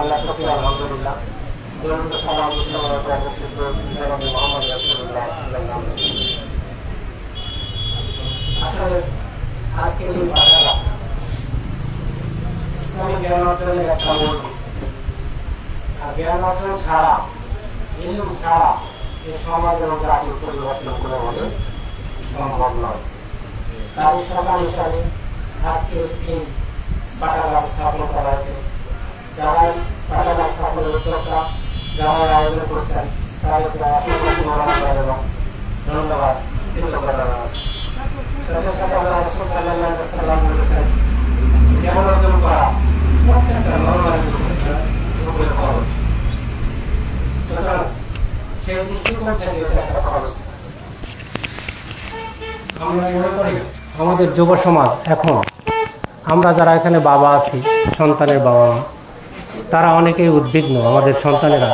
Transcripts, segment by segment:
আল্লাহ শুকর আলহামদুলিল্লাহ দুরন্ত সালাম মুহাম্মদ রাসূলুল্লাহ সাল্লাল্লাহু আলাইহি ওয়াসাল্লাম। আসলে আজকে এই বাধাটা ইসলামী জ্ঞান অর্জনের একটা মূল। আর জ্ঞান অর্জন ছাড়া, ইলম ছাড়া এই সমাজ এবং জাতির পরিবর্তন কোনোভাবে সম্ভব নয়। তার সকাল হিসাবে আজকে একটি পাঠাগার স্থাপন করা হয়েছে। যারা পাঠাগার স্থাপনের উদ্যোক্তা, যারা আয়োজন করছেন তাদেরকে ধন্যবাদ কৃতজ্ঞতা জানাচ্ছি। সাথে সাথে আমরা রাসূল সাল্লাল্লাহু আলাইহি ওয়াসাল্লাম বলেছেন, জ্ঞান অর্জন করা প্রত্যেকটা নরনারীর উপরে খরচ। সুতরাং সেই দৃষ্টিকোণ থেকে এটা একটা খরচ। আমরা মনে করি আমাদের যুব সমাজ এখন, আমরা যারা এখানে বাবা আছি, সন্তানের বাবা মা, তারা অনেকেই উদ্বিগ্ন। আমাদের সন্তানেরা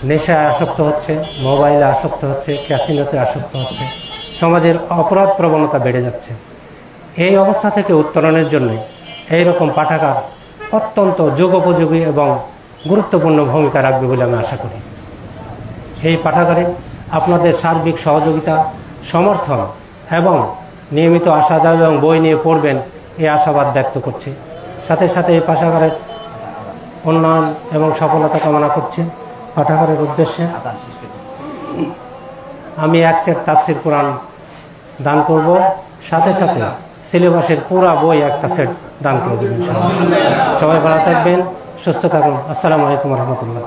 নেশায় আসক্ত হচ্ছে, মোবাইলে আসক্ত হচ্ছে, ক্যাসিনোতে আসক্ত হচ্ছে, সমাজের অপরাধ প্রবণতা বেড়ে যাচ্ছে। এই অবস্থা থেকে উত্তরণের জন্য এইরকম পাঠাগার অত্যন্ত যুগোপযোগী এবং গুরুত্বপূর্ণ ভূমিকা রাখবে বলে আমি আশা করি। এই পাঠাগারে আপনাদের সার্বিক সহযোগিতা, সমর্থন এবং নিয়মিত আসা যাওয়া এবং বই নিয়ে পড়বেন এই আশাবাদ ব্যক্ত করছি। সাথে সাথে এই পাঠাগারের উন্নয়ন এবং সফলতা কামনা করছি। পাঠাগারের উদ্দেশ্যে আমি এক সেট তাফসির কোরআন দান করব, সাথে সাথে সিলেবাসের পুরা বই একটা সেট দান করব ইনশাআল্লাহ। সবাই ভালো থাকবেন, সুস্থ থাকুন। আসসালামু আলাইকুম ওয়া রাহমাতুল্লাহ।